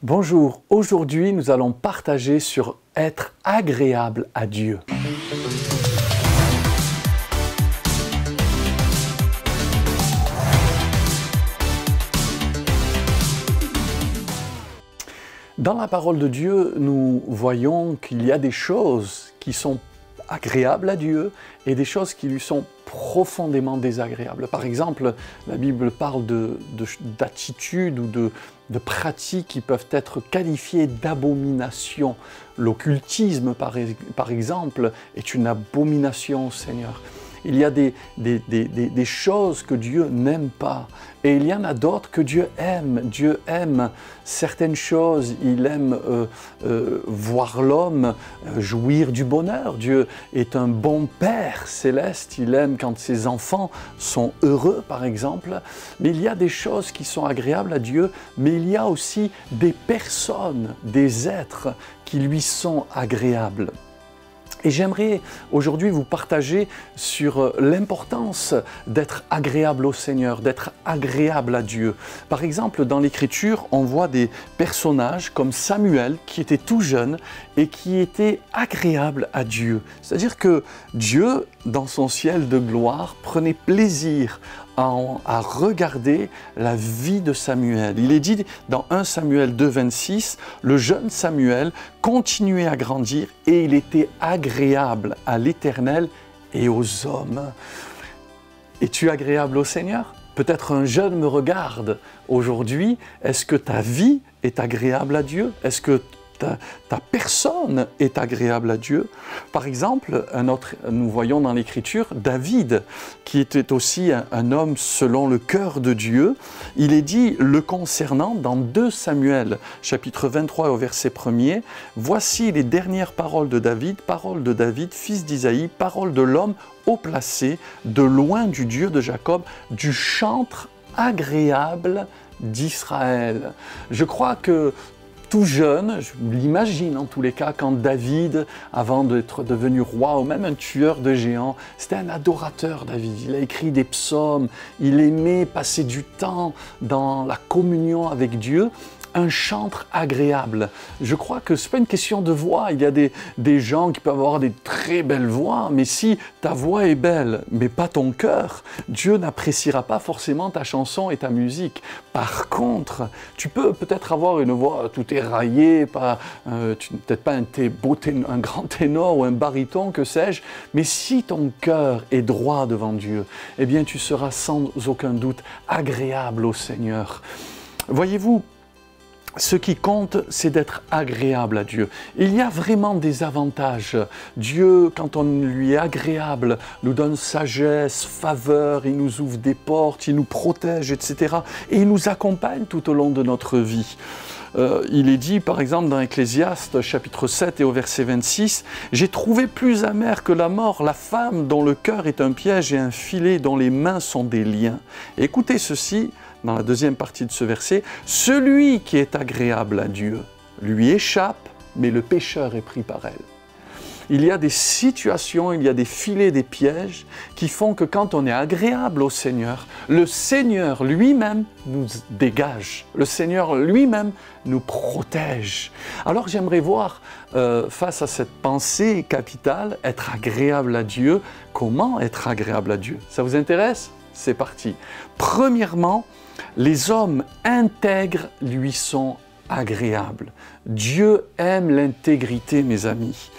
Bonjour, aujourd'hui nous allons partager sur être agréable à Dieu. Dans la parole de Dieu, nous voyons qu'il y a des choses qui sont agréables à Dieu et des choses qui lui sont profondément désagréables. Par exemple, la Bible parle d'attitudes ou de pratiques qui peuvent être qualifiées d'abomination. L'occultisme, par exemple, est une abomination au Seigneur. Il y a des choses que Dieu n'aime pas et il y en a d'autres que Dieu aime. Dieu aime certaines choses, il aime voir l'homme jouir du bonheur. Dieu est un bon Père céleste, il aime quand ses enfants sont heureux par exemple. Mais il y a des choses qui sont agréables à Dieu, mais il y a aussi des personnes, des êtres qui lui sont agréables. Et j'aimerais aujourd'hui vous partager sur l'importance d'être agréable au Seigneur, d'être agréable à Dieu. Par exemple, dans l'Écriture, on voit des personnages comme Samuel qui était tout jeune et qui était agréable à Dieu. C'est-à-dire que Dieu, dans son ciel de gloire, prenait plaisir à regarder la vie de Samuel. Il est dit dans 1 Samuel 2, 26, le jeune Samuel continuait à grandir et il était agréable à l'Éternel et aux hommes. Es-tu agréable au Seigneur? Peut-être un jeune me regarde aujourd'hui. Est-ce que ta vie est agréable à Dieu? Est-ce que ta personne est agréable à Dieu? Par exemple, nous voyons dans l'Écriture David, qui était aussi un homme selon le cœur de Dieu. Il est dit le concernant dans 2 Samuel, chapitre 23 au verset 1er, « Voici les dernières paroles de David, fils d'Isaïe, paroles de l'homme haut placé, de loin du Dieu de Jacob, du chantre agréable d'Israël. » Je crois que tout jeune, je l'imagine en tous les cas, quand David, avant d'être devenu roi ou même un tueur de géants, c'était un adorateur David. Il a écrit des psaumes, il aimait passer du temps dans la communion avec Dieu. Un chantre agréable. Je crois que ce n'est pas une question de voix. Il y a des gens qui peuvent avoir des très belles voix, mais si ta voix est belle, mais pas ton cœur, Dieu n'appréciera pas forcément ta chanson et ta musique. Par contre, tu peux peut-être avoir une voix tout éraillée, peut-être pas un grand ténor ou un baryton, que sais-je, mais si ton cœur est droit devant Dieu, eh bien tu seras sans aucun doute agréable au Seigneur. Voyez-vous, ce qui compte, c'est d'être agréable à Dieu. Il y a vraiment des avantages. Dieu, quand on lui est agréable, nous donne sagesse, faveur, il nous ouvre des portes, il nous protège, etc. Et il nous accompagne tout au long de notre vie. Il est dit, par exemple, dans Ecclésiaste, chapitre 7 et au verset 26, « J'ai trouvé plus amère que la mort la femme dont le cœur est un piège et un filet dont les mains sont des liens. » Écoutez ceci, dans la deuxième partie de ce verset, « Celui qui est agréable à Dieu lui échappe, mais le pécheur est pris par elle. » Il y a des situations, il y a des filets, des pièges qui font que quand on est agréable au Seigneur, le Seigneur lui-même nous dégage. Le Seigneur lui-même nous protège. Alors j'aimerais voir, face à cette pensée capitale, être agréable à Dieu. Comment être agréable à Dieu? Ça vous intéresse? C'est parti. Premièrement, les hommes intègres lui sont agréables. Dieu aime l'intégrité, mes amis.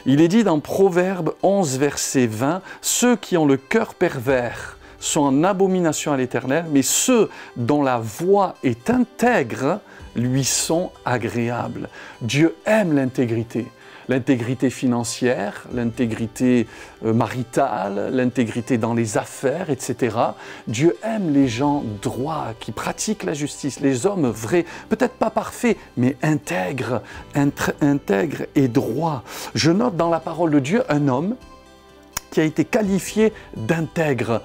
Il est dit dans Proverbe 11, verset 20, « Ceux qui ont le cœur pervers sont en abomination à l'Éternel, mais ceux dont la voie est intègre lui sont agréables. » Dieu aime l'intégrité. L'intégrité financière, l'intégrité maritale, l'intégrité dans les affaires, etc. Dieu aime les gens droits, qui pratiquent la justice, les hommes vrais, peut-être pas parfaits, mais intègres et droits. Je note dans la parole de Dieu un homme qui a été qualifié d'intègre,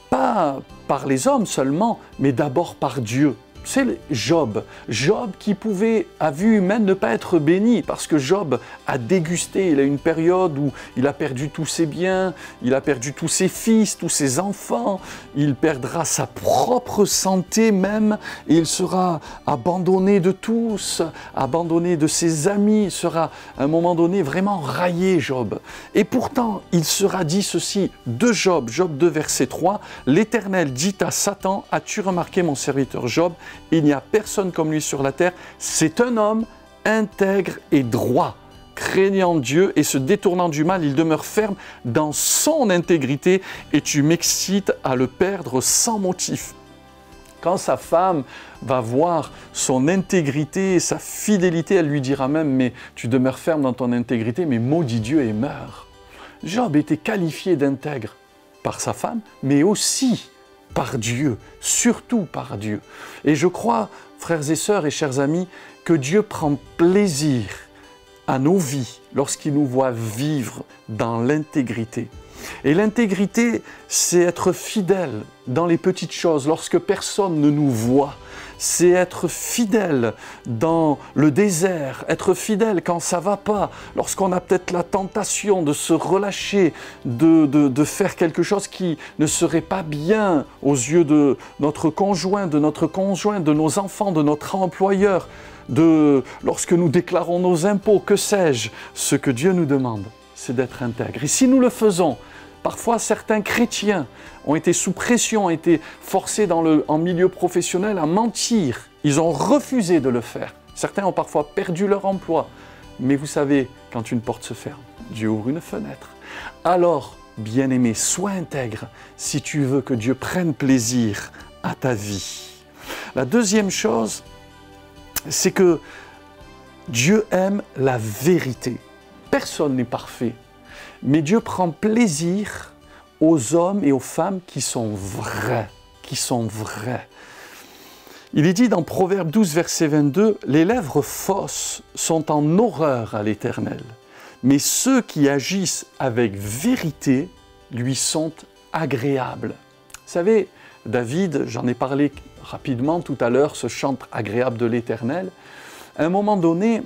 pas par les hommes seulement, mais d'abord par Dieu. c'est Job. Job qui pouvait, à vue humaine, ne pas être béni, parce que Job a dégusté, il a une période où il a perdu tous ses biens, il a perdu tous ses fils, tous ses enfants, il perdra sa propre santé même, et il sera abandonné de tous, abandonné de ses amis, il sera à un moment donné vraiment raillé, Job. Et pourtant, il sera dit ceci de Job, Job 2, verset 3, « L'Éternel dit à Satan, as-tu remarqué mon serviteur Job ? Il n'y a personne comme lui sur la terre. C'est un homme intègre et droit, craignant Dieu et se détournant du mal. Il demeure ferme dans son intégrité et tu m'excites à le perdre sans motif. » Quand sa femme va voir son intégrité, sa fidélité, elle lui dira même « Mais tu demeures ferme dans ton intégrité, mais maudit Dieu et meurs. » Job était qualifié d'intègre par sa femme, mais aussi par Dieu, surtout par Dieu. Et je crois, frères et sœurs et chers amis, que Dieu prend plaisir à nos vies lorsqu'il nous voit vivre dans l'intégrité. Et l'intégrité, c'est être fidèle dans les petites choses, lorsque personne ne nous voit. C'est être fidèle dans le désert, être fidèle quand ça ne va pas, lorsqu'on a peut-être la tentation de se relâcher, de faire quelque chose qui ne serait pas bien aux yeux de notre conjoint, de nos enfants, de notre employeur, lorsque nous déclarons nos impôts, que sais-je, ce que Dieu nous demande, c'est d'être intègre. Et si nous le faisons, parfois certains chrétiens ont été sous pression, ont été forcés en milieu professionnel à mentir. Ils ont refusé de le faire. Certains ont parfois perdu leur emploi. Mais vous savez, quand une porte se ferme, Dieu ouvre une fenêtre. Alors, bien-aimé, sois intègre si tu veux que Dieu prenne plaisir à ta vie. La deuxième chose, c'est que Dieu aime la vérité. Personne n'est parfait, mais Dieu prend plaisir aux hommes et aux femmes qui sont vrais, Il est dit dans Proverbe 12, verset 22, « Les lèvres fausses sont en horreur à l'Éternel, mais ceux qui agissent avec vérité lui sont agréables. » Vous savez, David, j'en ai parlé rapidement tout à l'heure, ce chant agréable de l'Éternel, à un moment donné,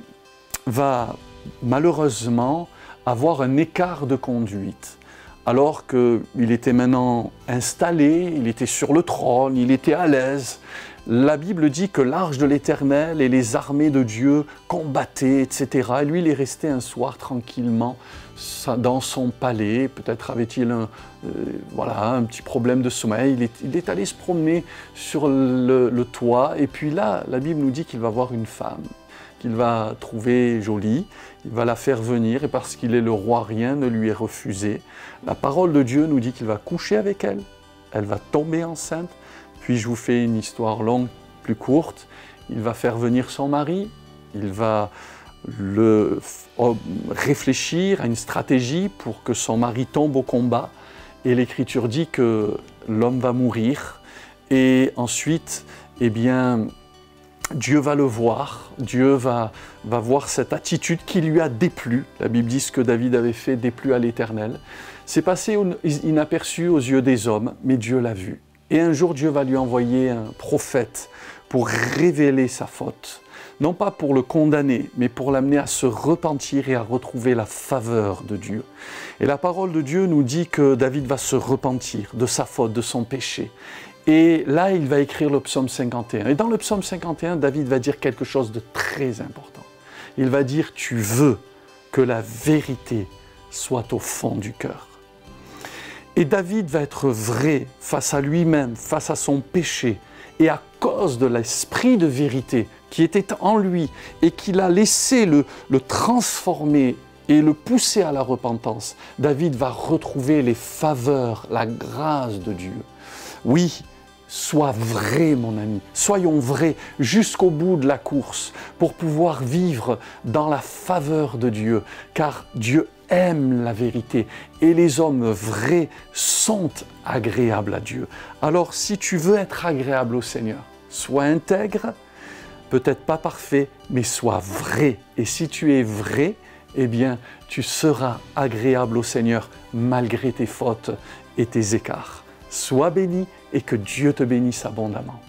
va malheureusement avoir un écart de conduite. Alors qu'il était maintenant installé, il était sur le trône, il était à l'aise. La Bible dit que l'arche de l'Éternel et les armées de Dieu combattaient, etc. Et lui, il est resté un soir tranquillement dans son palais. Peut-être avait-il un petit problème de sommeil. Il est allé se promener sur le toit. Et puis là, la Bible nous dit qu'il va voir une femme qu'il va trouver jolie, il va la faire venir, et parce qu'il est le roi, rien ne lui est refusé. La parole de Dieu nous dit qu'il va coucher avec elle, elle va tomber enceinte, puis je vous fais une histoire longue, plus courte, il va faire venir son mari, il va réfléchir à une stratégie pour que son mari tombe au combat, et l'Écriture dit que l'homme va mourir, et ensuite, eh bien, Dieu va le voir, Dieu va voir cette attitude qui lui a déplu. La Bible dit ce que David avait fait déplu à l'Éternel. C'est passé inaperçu aux yeux des hommes, mais Dieu l'a vu. Et un jour, Dieu va lui envoyer un prophète pour révéler sa faute. Non pas pour le condamner, mais pour l'amener à se repentir et à retrouver la faveur de Dieu. Et la parole de Dieu nous dit que David va se repentir de sa faute, de son péché. Et là, il va écrire le psaume 51. Et dans le psaume 51, David va dire quelque chose de très important. Il va dire « Tu veux que la vérité soit au fond du cœur. » Et David va être vrai face à lui-même, face à son péché. Et à cause de l'esprit de vérité qui était en lui et qu'il a laissé le transformer et le pousser à la repentance, David va retrouver les faveurs, la grâce de Dieu. Oui, sois vrai, mon ami. Soyons vrais jusqu'au bout de la course pour pouvoir vivre dans la faveur de Dieu, car Dieu aime la vérité et les hommes vrais sont agréables à Dieu. Alors, si tu veux être agréable au Seigneur, sois intègre, peut-être pas parfait, mais sois vrai. Et si tu es vrai, eh bien, tu seras agréable au Seigneur malgré tes fautes et tes écarts. Sois béni et que Dieu te bénisse abondamment.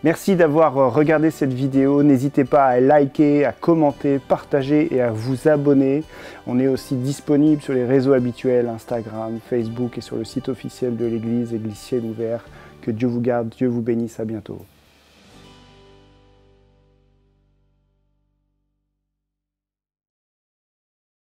Merci d'avoir regardé cette vidéo. N'hésitez pas à liker, à commenter, partager et à vous abonner. On est aussi disponible sur les réseaux habituels, Instagram, Facebook et sur le site officiel de l'église, Église Ciel Ouvert. Que Dieu vous garde, Dieu vous bénisse, à bientôt.